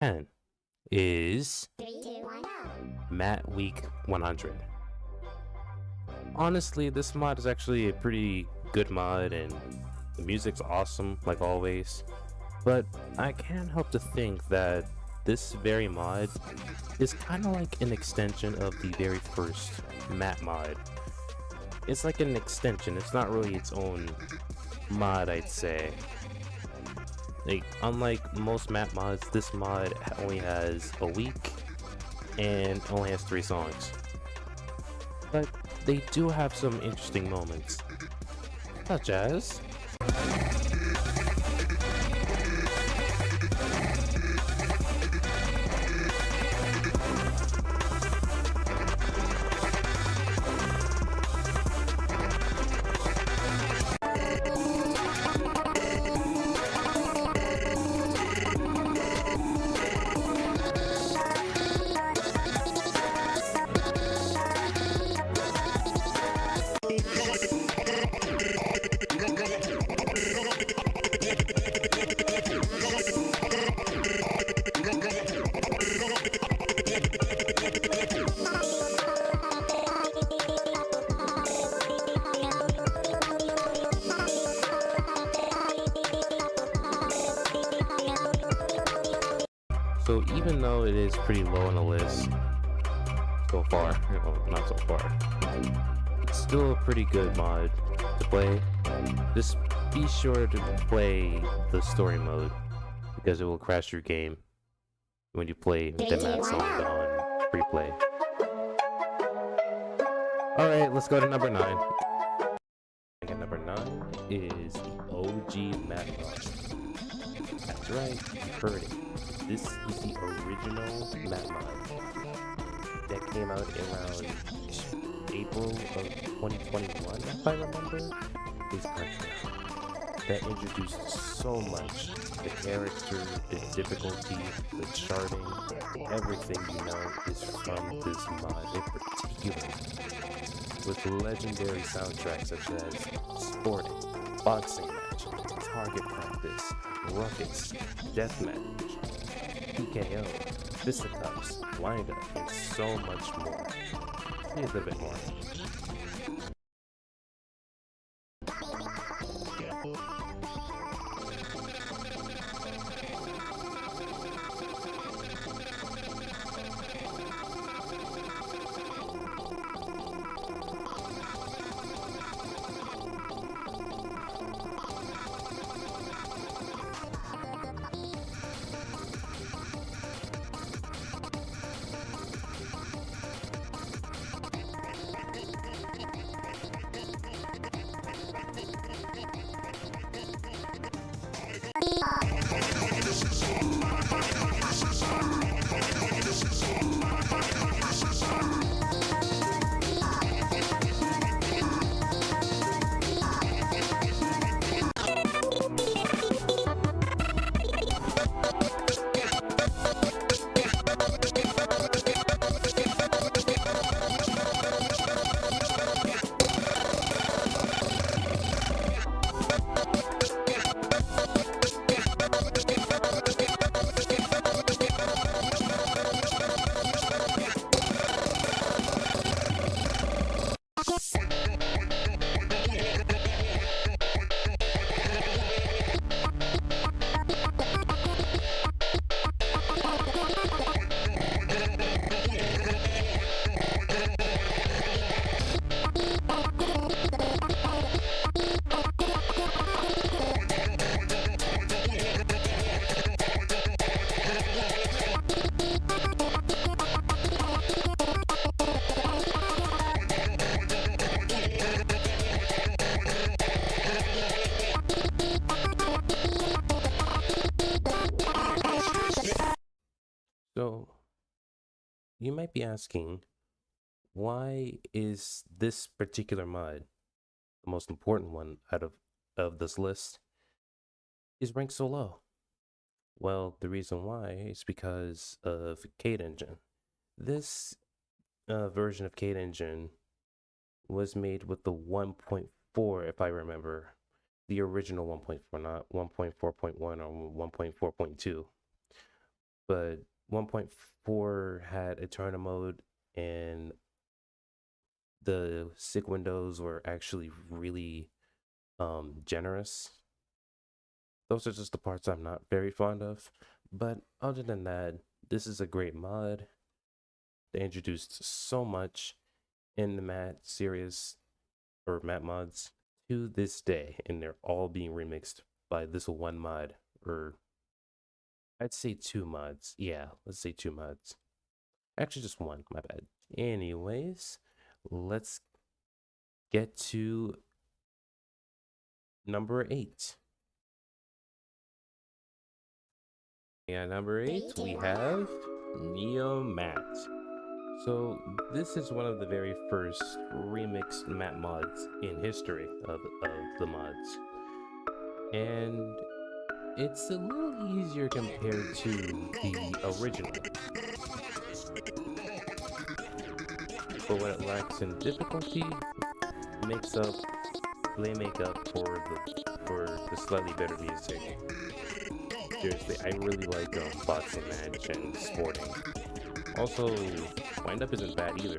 10 is Mat Week 100. Honestly, this mod is actually a pretty good mod and the music's awesome like always, but I can't help to think that this very mod is kind of like an extension of the very first Mat mod. It's like an extension, it's not really its own mod, I'd say. Like, unlike most map mods, this mod only has a week and only has 3 songs. But they do have some interesting moments, such as so even though it is pretty low on the list so far, well, not so far, it's still a pretty good mod to play. Just be sure to play the story mode because it will crash your game when you play the map song on free play. Alright, let's go to number 9. And number 9 is the OG map mod. That's right, you heard it. This is the original map mod that came out around April of 2021, if I remember. Is correct. That introduced so much. The character, the difficulty, the charting, everything you know is from this mod in particular. With legendary soundtracks such as Sporting, Boxing Match, Target Practice, Ruckus, Deathmatch, PKO, Fisticuffs, Wind Up, and so much more. Here's a bit more. So, you might be asking, why is this particular mod, the most important one out of this list, is ranked so low? Well, the reason why is because of Kate Engine. This version of Kate Engine was made with the 1.4, if I remember, the original 1.4, not 1.4.1 or 1.4.2. but 1.4 had Eternal mode, and the sig windows were actually really generous. Those are just the parts I'm not very fond of, but other than that, this is a great mod. They introduced so much in the mat series or mat mods to this day, and they're all being remixed by this one mod, or I'd say 2 mods. Yeah, let's say 2 mods. Actually, just 1, my bad. Anyways, let's get to number 8. And number 8, we have Neo Matte. So this is one of the very first remixed map mods in history of the mods. And it's a little easier compared to the original. But what it lacks in difficulty they make up for the slightly better music. Seriously, I really like boxing match and sporting. Also, wind up isn't bad either.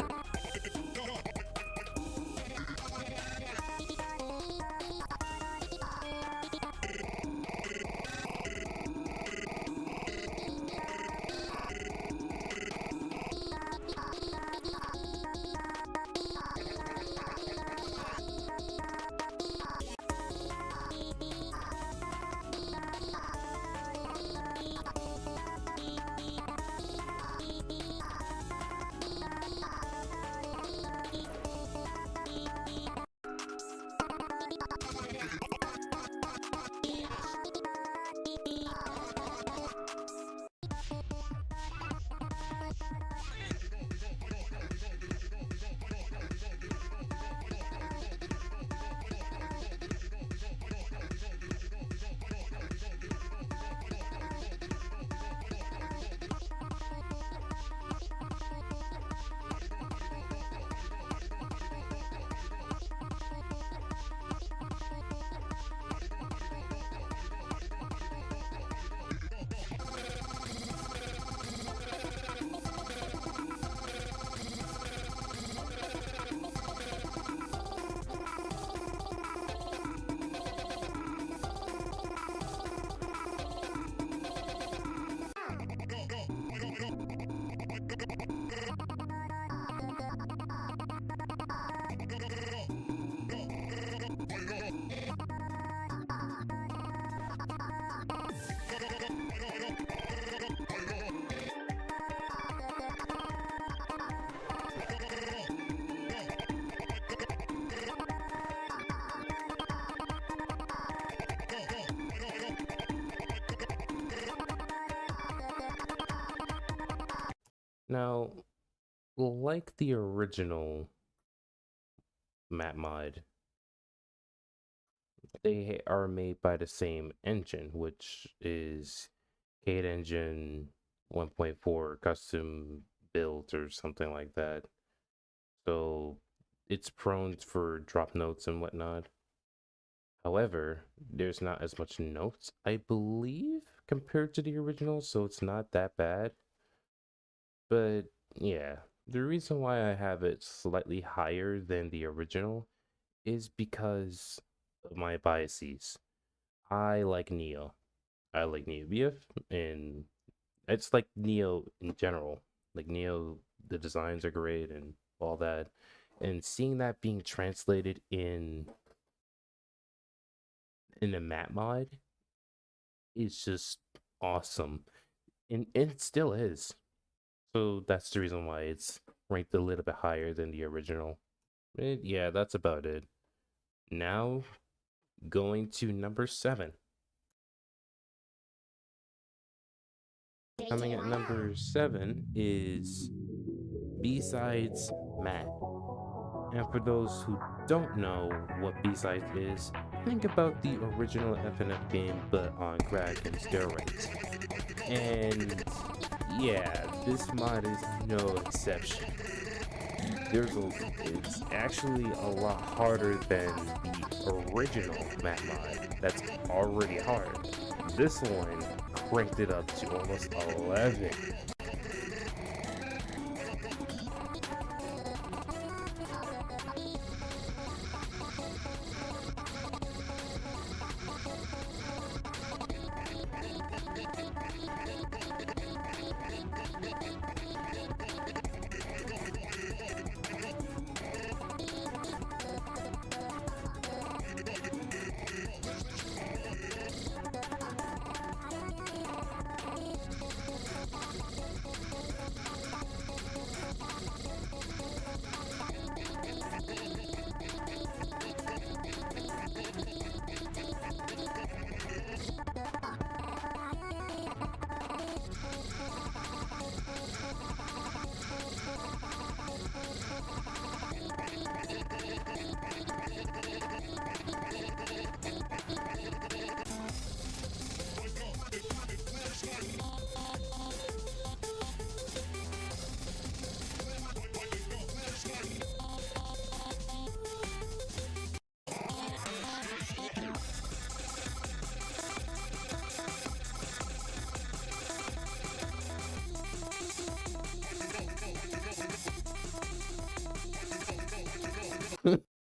Now, like the original map mod, they are made by the same engine, which is Kate Engine 1.4 custom build or something like that. So it's prone for drop notes and whatnot. However, there's not as much notes, I believe, compared to the original, so it's not that bad. But yeah, the reason why I have it slightly higher than the original is because of my biases. I like Neo. I like Neo BF, and it's like Neo in general. Like Neo, the designs are great and all that. And seeing that being translated in a map mod is just awesome. And it still is. So that's the reason why it's ranked a little bit higher than the original. And yeah, that's about it. Now, going to number 7. Coming at number 7 is B-Sides Matte. And for those who don't know what B-Sides is, think about the original FNF game but on crack and steroids. And yeah, this mod is no exception. It's actually a lot harder than the original map mod that's already hard. This one cranked it up to almost 11.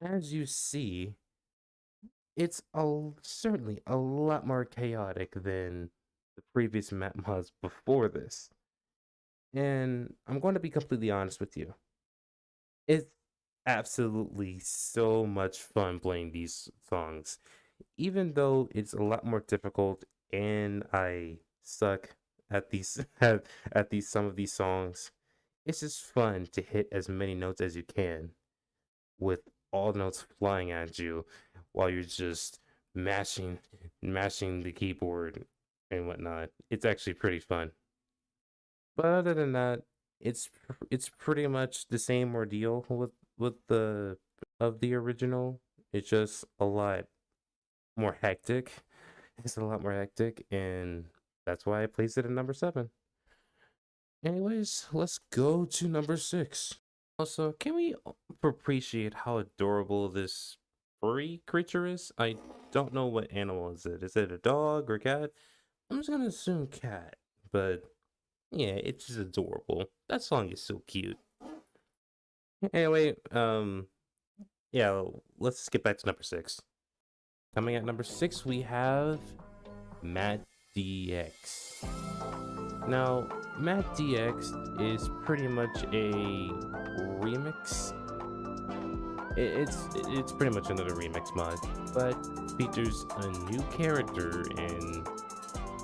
As you see, it's certainly a lot more chaotic than the previous map mods before this. And I'm going to be completely honest with you. It's absolutely so much fun playing these songs. Even though it's a lot more difficult and I suck at these at these some of these songs, it's just fun to hit as many notes as you can with all notes flying at you while you're just mashing the keyboard and whatnot. It's actually pretty fun. But other than that, it's pretty much the same ordeal with the of the original. It's just a lot more hectic. It's a lot more hectic, and that's why I placed it at number 7. Anyways, let's go to number 6. Also, can we appreciate how adorable this furry creature is? I don't know what animal is it. Is it a dog or cat? I'm just gonna assume cat, but yeah, it's just adorable. That song is so cute. Anyway, yeah, let's get back to number 6. Coming at number 6, we have Matt DX. Now, Matt DX is pretty much a remix. It's pretty much another remix mod, but features a new character and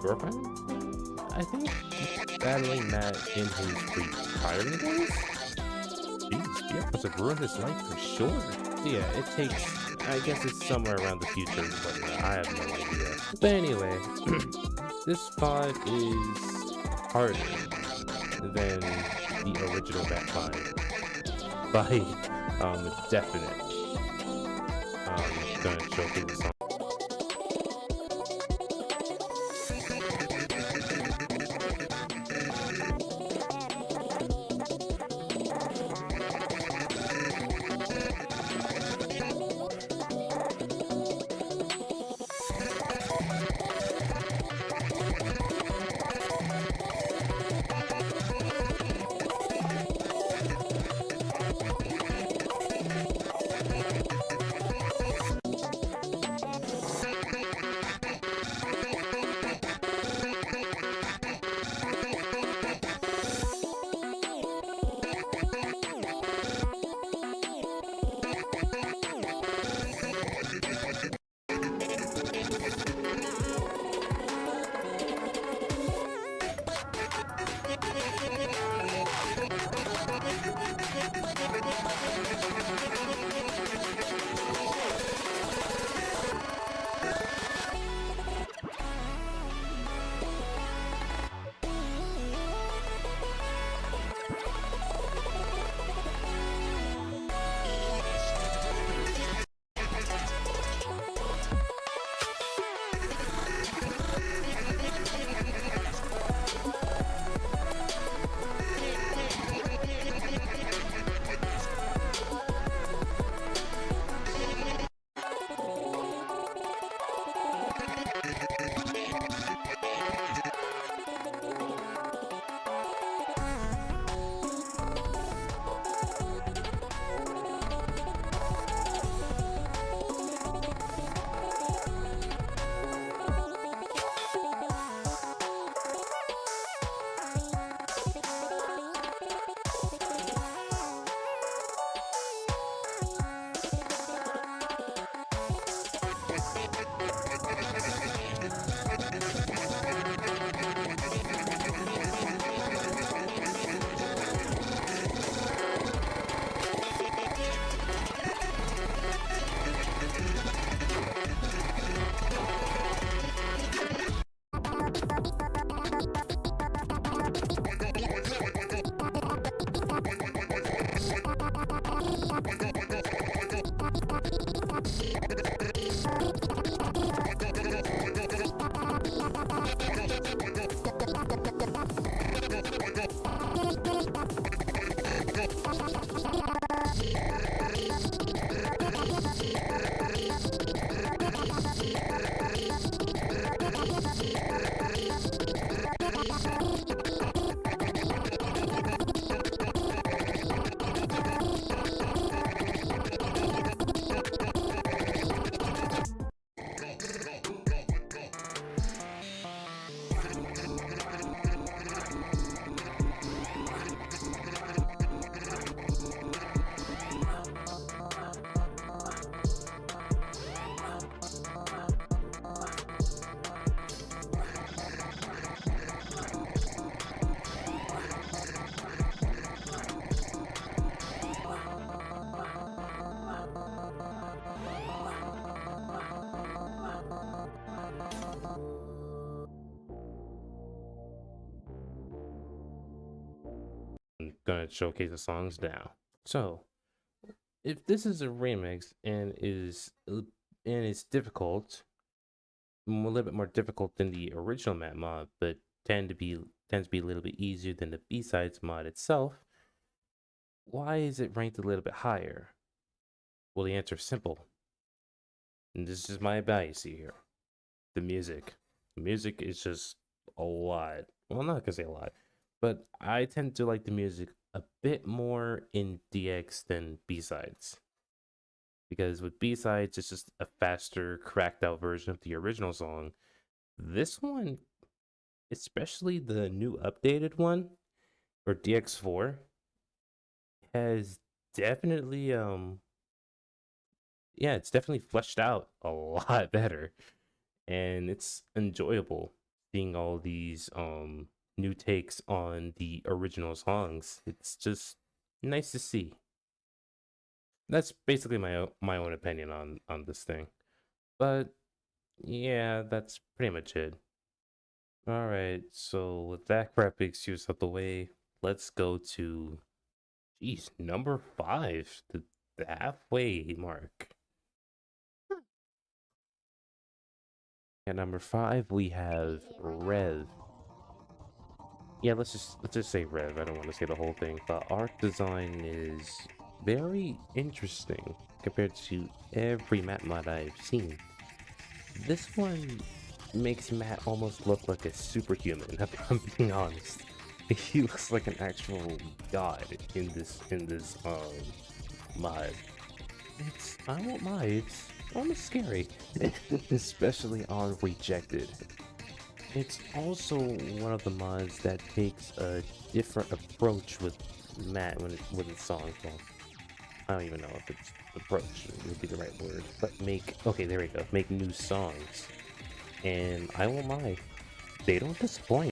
girlfriend, I think, battling Matt in his retiring days. Jeez, yeah, must have ruined his life for sure. Yeah, it takes. I guess it's somewhere around the future, but I have no idea. But anyway, this mod is harder than the original map mod by definite. I'm gonna show through the song. gonna showcase the songs now. So, if this is a remix and is difficult, a little bit more difficult than the original map mod, but tends to be a little bit easier than the B-sides mod itself, why is it ranked a little bit higher? Well, the answer is simple. And this is my bias here. The music. The music is just a lot. Well, I'm not gonna say a lot, but I tend to like the music a bit more in DX than B-sides. Because with B-sides, it's just a faster, cracked out version of the original song. This one, especially the new updated one for DX4, has definitely yeah, it's definitely fleshed out a lot better. And it's enjoyable seeing all these new takes on the original songs. It's just nice to see. That's basically my own opinion on this thing. But yeah, that's pretty much it. All right, so with that crap excuse out the way, let's go to, geez, number 5, the halfway mark. At number 5, we have Rev. Yeah, let's just say Rev. I don't want to say the whole thing, but art design is very interesting compared to every map mod I've seen. This one makes Matt almost look like a superhuman, if I'm being honest. He looks like an actual god in this mod. I won't lie, it's almost scary. Especially on Rejected. It's also one of the mods that takes a different approach with Matt when it's songs. Well, I don't even know if it's approach would be the right word, but okay, there we go. Make new songs, and I won't lie, they don't disappoint.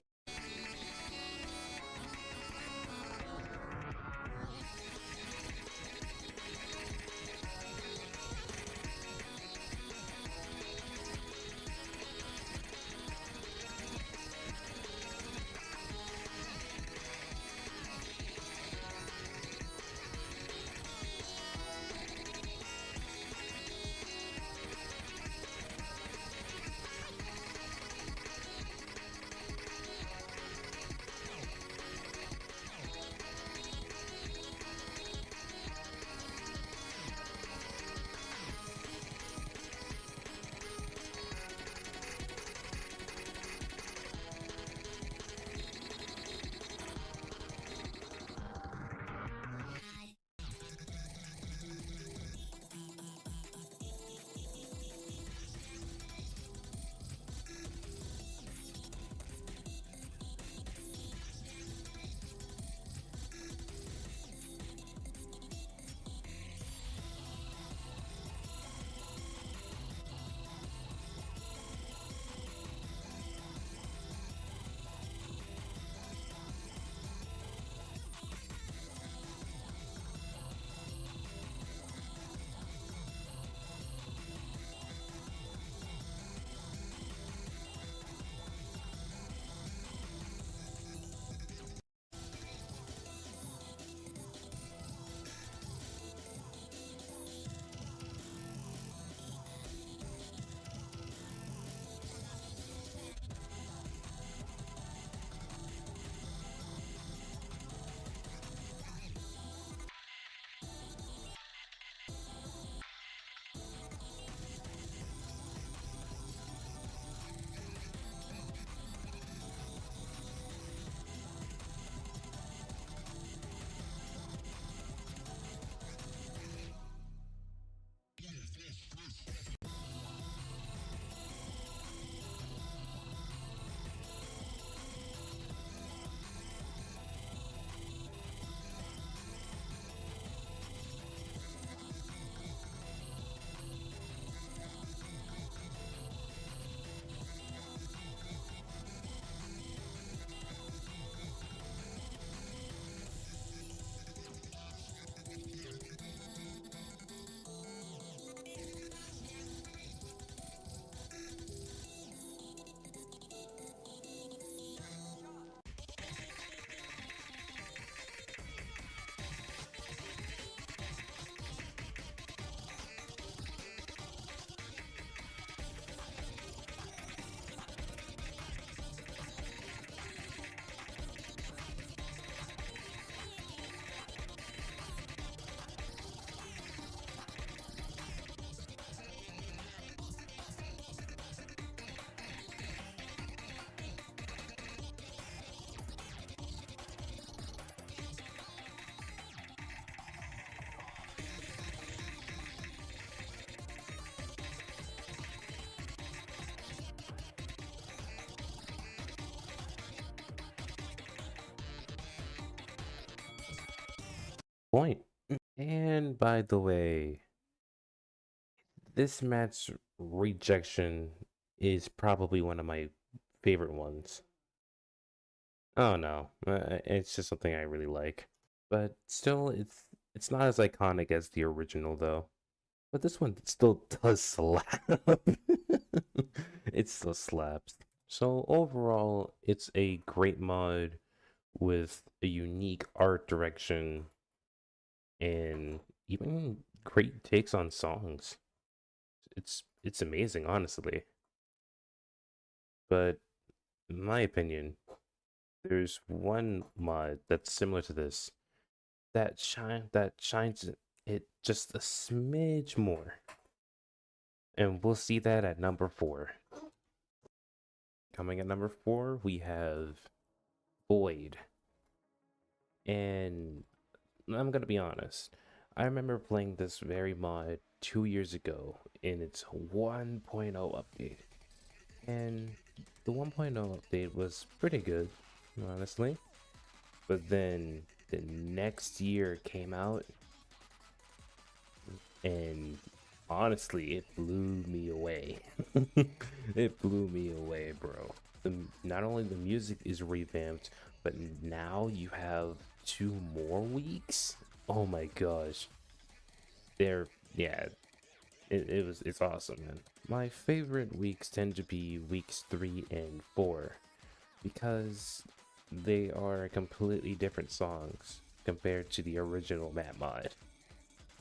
point. And by the way, this match rejection is probably one of my favorite ones. Oh no, it's just something I really like. But still, it's not as iconic as the original though. But this one still does slap. It still slaps. So overall, it's a great mod with a unique art direction and even great takes on songs. It's amazing, honestly. But in my opinion, there's one mod that's similar to this that shines it just a smidge more. And we'll see that at number 4. Coming at number 4, we have Void. And I'm gonna be honest, I remember playing this very mod 2 years ago in its 1.0 update. And the 1.0 update was pretty good, honestly. But then the next year came out, and honestly, it blew me away. It blew me away, bro. Not only the music is revamped, but now you have 2 more weeks. Oh my gosh. Yeah, it's awesome, man. My favorite weeks tend to be weeks 3 and 4 because they are completely different songs compared to the original map mod.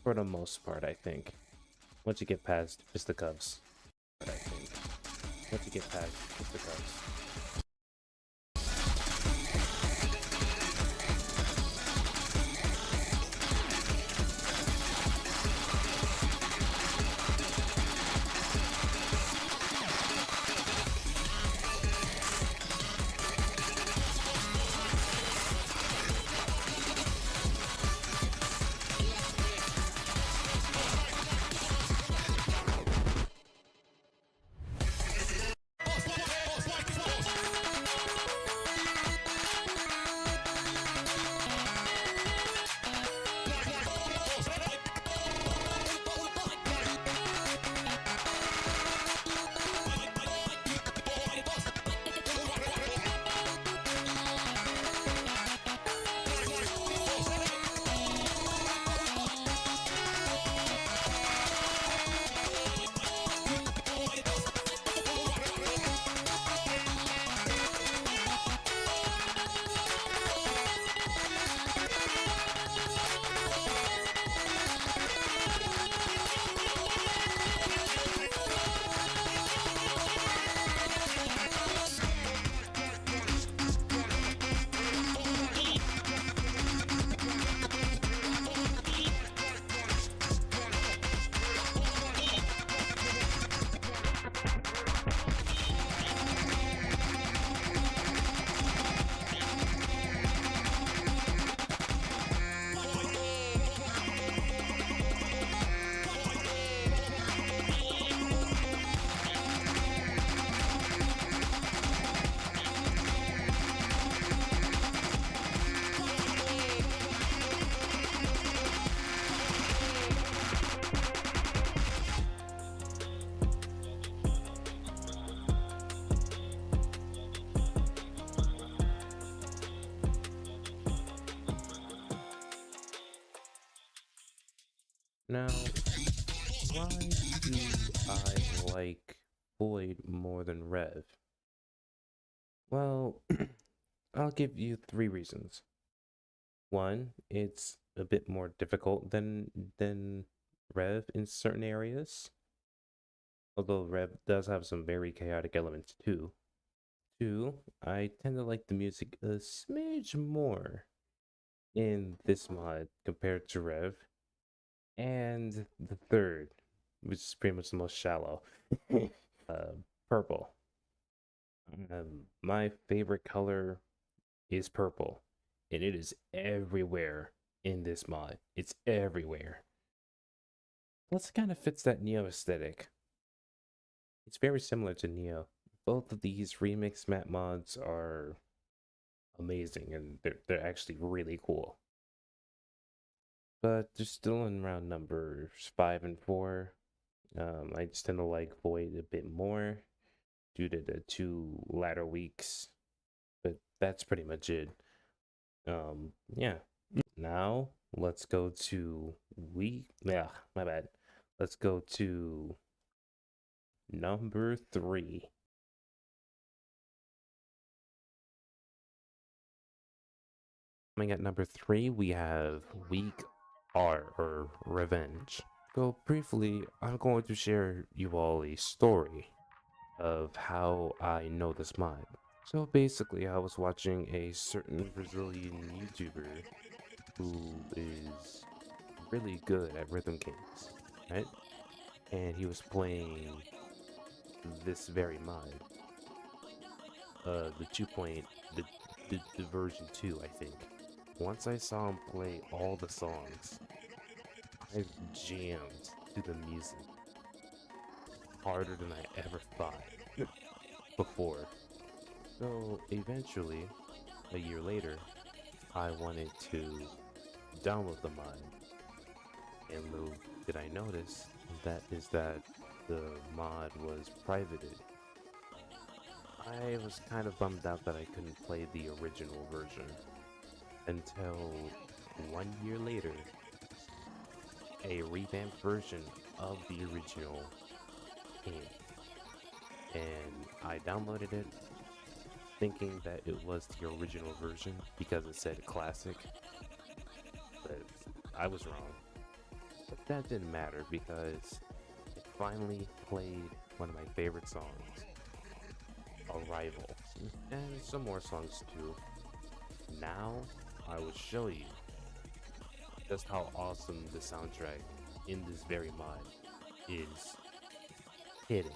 For the most part, I think. Once you get past fisticuffs, I think. Once you get past fisticuffs. Now, why do I like Void more than Rev? Well, I'll give you 3 reasons. One, it's a bit more difficult than Rev in certain areas, although Rev does have some very chaotic elements too. Two, I tend to like the music a smidge more in this mod compared to Rev. And the third, which is pretty much the most shallow, purple. My favorite color is purple, and it is everywhere in this mod. It's everywhere. Plus, it kind of fits that Neo aesthetic. It's very similar to Neo. Both of these remix map mods are amazing, and they're actually really cool. but they're still in round numbers 5 and 4. I just tend to like Void a bit more due to the 2 latter weeks, but that's pretty much it. Yeah. Now let's go to my bad. Let's go to number 3. Coming at number 3, we have Week R, or Revenge. So briefly, I'm going to share you all a story of how I know this mod. So basically, I was watching a certain Brazilian YouTuber who is really good at rhythm games, right? And he was playing this very mod, the 2 point, the version 2, I think. Once I saw him play all the songs, I jammed to the music harder than I ever thought before. So eventually, a year later, I wanted to download the mod, and little did I notice that the mod was privated. I was kind of bummed out that I couldn't play the original version until 1 year later, a revamped version of the original came, and I downloaded it thinking that it was the original version because it said classic, but I was wrong. But that didn't matter because it finally played one of my favorite songs, Arrival, and some more songs too. Now I will show you just how awesome the soundtrack in this very mod is hidden.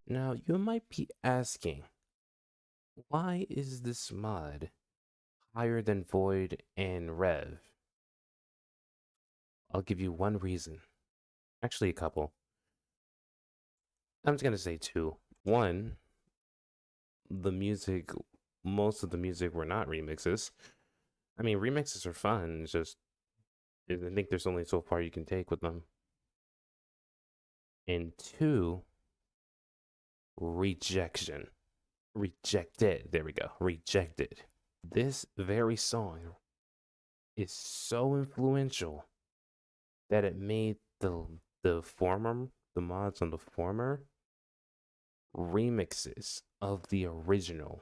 Now, you might be asking, why is this mod higher than Void and Rev? I'll give you one reason. Actually, a couple. I'm just gonna say two. One, the music, most of the music were not remixes. I mean, remixes are fun, it's just, I think there's only so far you can take with them. And two, rejection. Rejected. There we go. Rejected. This very song is so influential that it made the mods on the former remixes of the original.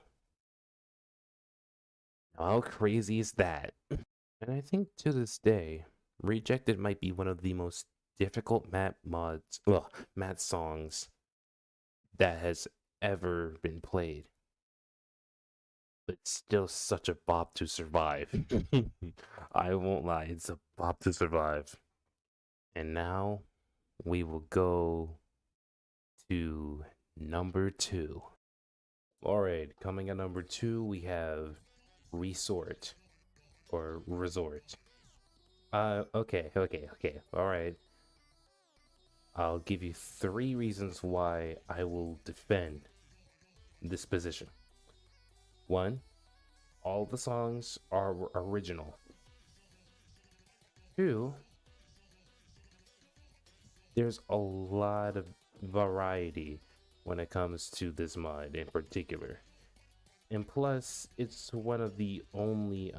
Now, how crazy is that? And I think to this day, Rejected might be one of the most difficult map songs that has ever been played. But still such a bop to survive. I won't lie, it's a bop to survive. And now we will go to number 2. Alright, coming at number 2, we have Resort or Resort. Okay. Alright. I'll give you 3 reasons why I will defend this position. 1, all the songs are original. 2, there's a lot of variety when it comes to this mod in particular. And plus, it's one of the only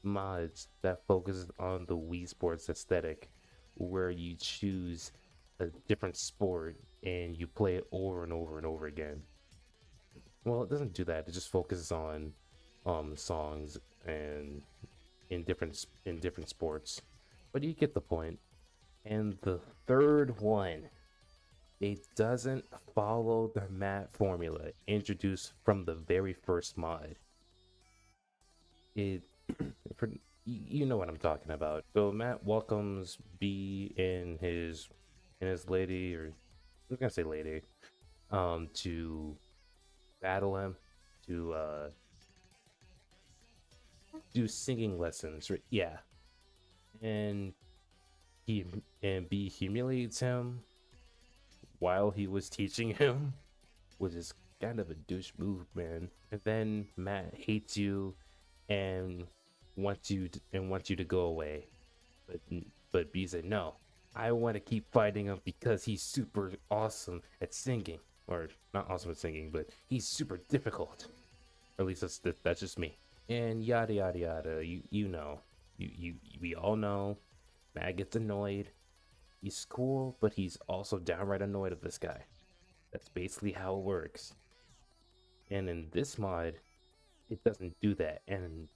mods that focuses on the Wii Sports aesthetic, where you choose a different sport and you play it over and over and over again. Well, it doesn't do that. It just focuses on songs and in different sports. But you get the point. And the third one, it doesn't follow the map formula introduced from the very first mod. You know what I'm talking about. So Matt welcomes B and his lady, or I'm gonna say lady, to battle him, to do singing lessons. Yeah, and B humiliates him while he was teaching him, which is kind of a douche move, man. And then Matt hates you and wants you to go away, but B said no. I want to keep fighting him because he's super awesome at singing, or not awesome at singing, but he's super difficult. Or at least that's just me. And yada yada yada. You know, we all know. Matt gets annoyed. He's cool, but he's also downright annoyed at this guy. That's basically how it works. And in this mod, it doesn't do that, and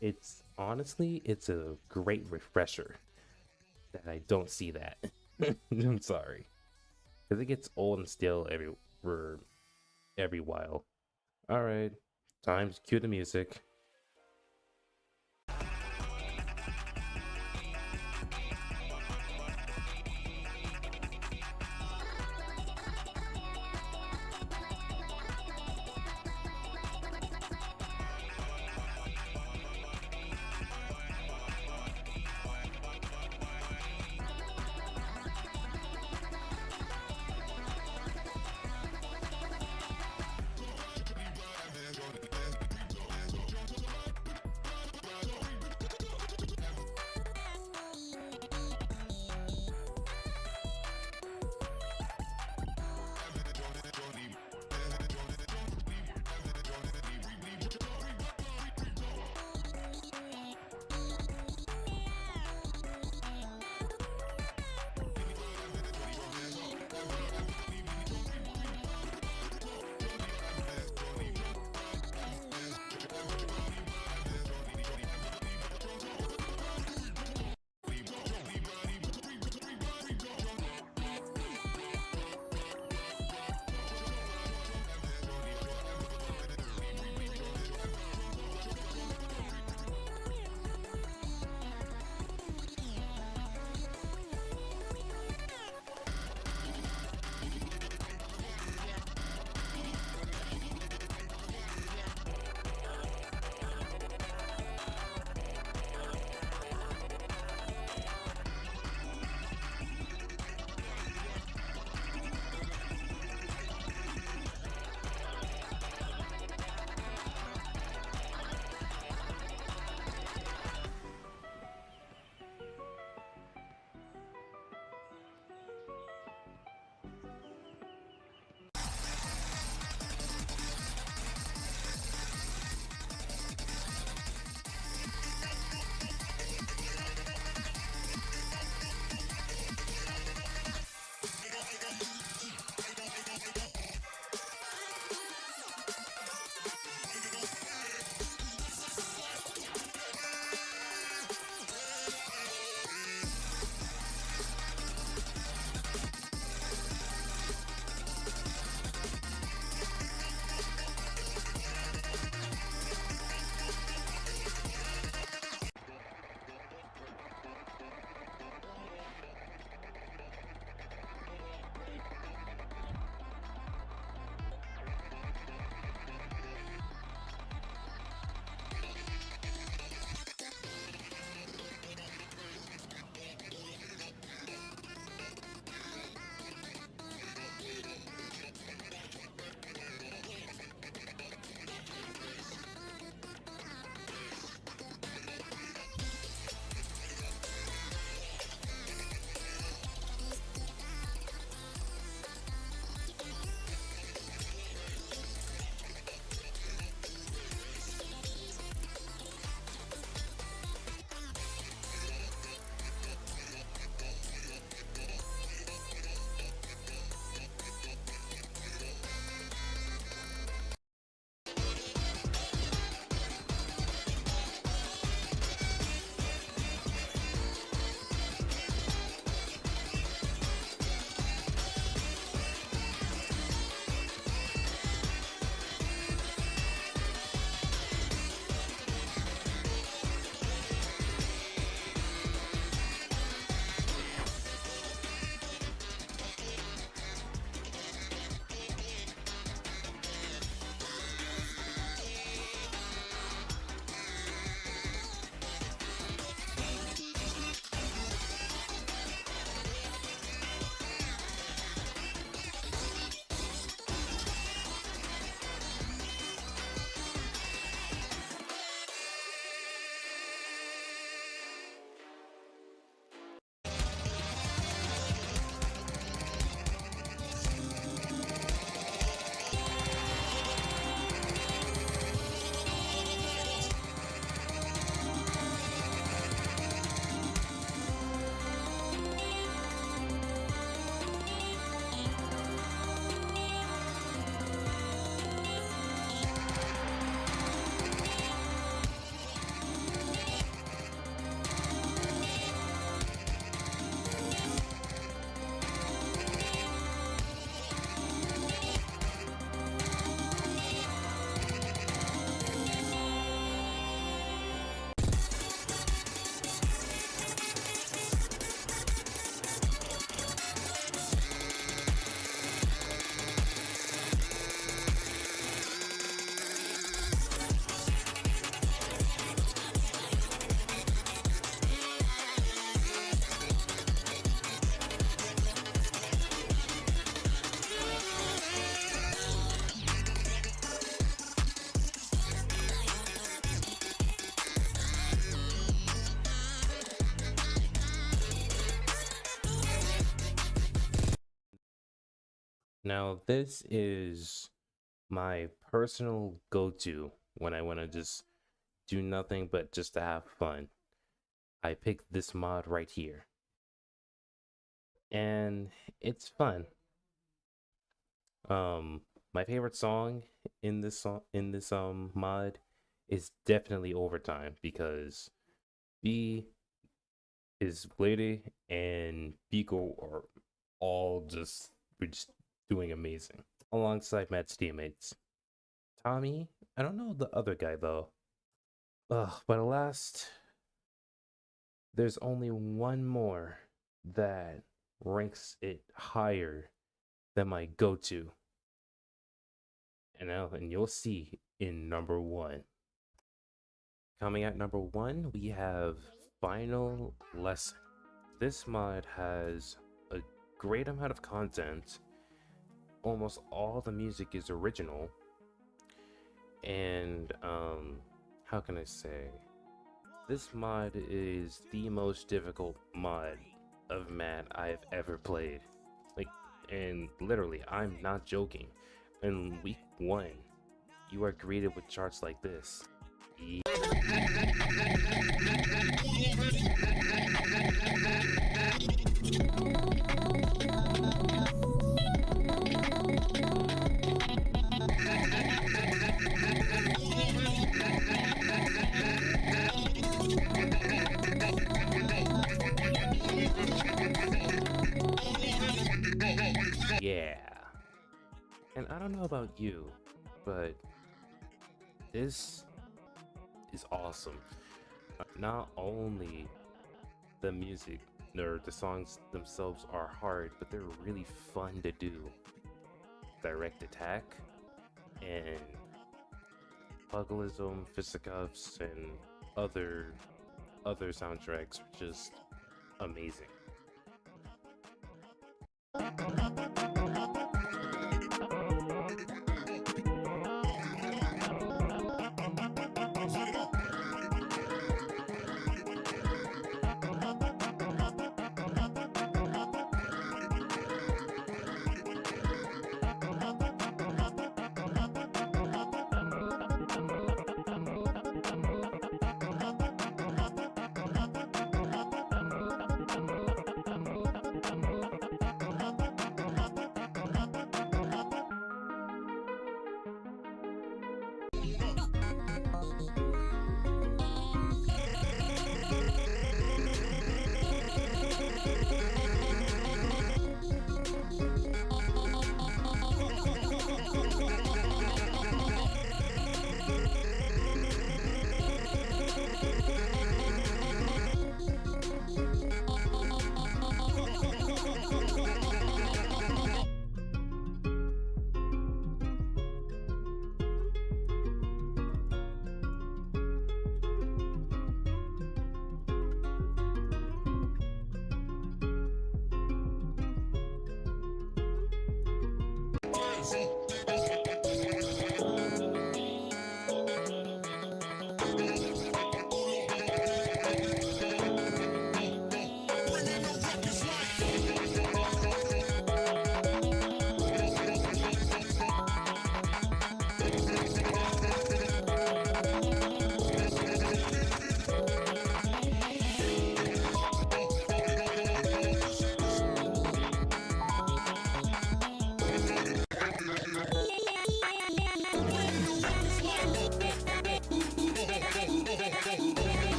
it's honestly a great refresher that I don't see that. I'm sorry, because it gets old and stale every while. All right, time to cue the music. Now, this is my personal go-to when I want to just do nothing but just to have fun. I picked this mod right here. And it's fun. My favorite song in this mod is definitely Overtime because B is Lady and Pico are all just doing amazing alongside Matt's teammates. Tommy, I don't know the other guy though. But alas, there's only one more that ranks it higher than my go-to. And you'll see in number 1. Coming at number 1, we have Final Lesson. This mod has a great amount of content. Almost all the music is original. And how can I say? This mod is the most difficult mod of Mad I've ever played. And literally, I'm not joking. In week 1, you are greeted with charts like this. Yeah. And I don't know about you, but this is awesome. Not only the music or the songs themselves are hard, but they're really fun to do. Direct Attack and Pugilism, Fisticuffs, and other soundtracks are just amazing.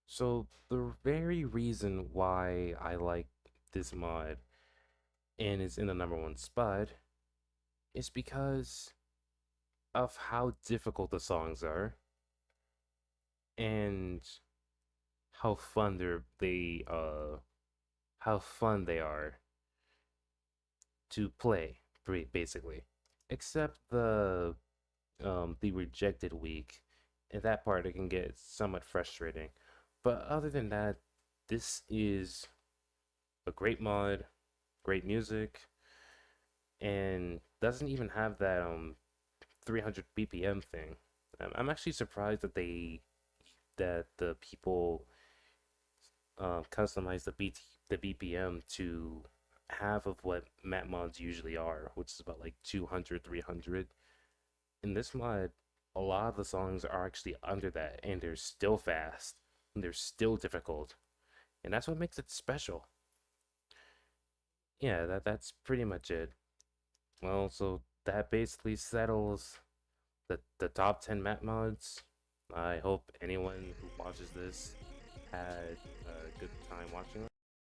So the very reason why I like this mod and is in the #1 spot is because of how difficult the songs are and how fun how fun they are to play, basically. Except the rejected week. In that part, it can get somewhat frustrating. But other than that, this is a great mod, great music, and doesn't even have that 300 BPM thing. I'm actually surprised that the people customize the BPM to half of what map mods usually are, which is about like 200, 300. In this mod, a lot of the songs are actually under that, and they're still fast, and they're still difficult, and that's what makes it special. Yeah, that's pretty much it. Well, so that basically settles the top 10 map mods. I hope anyone who watches this had a good time watching them.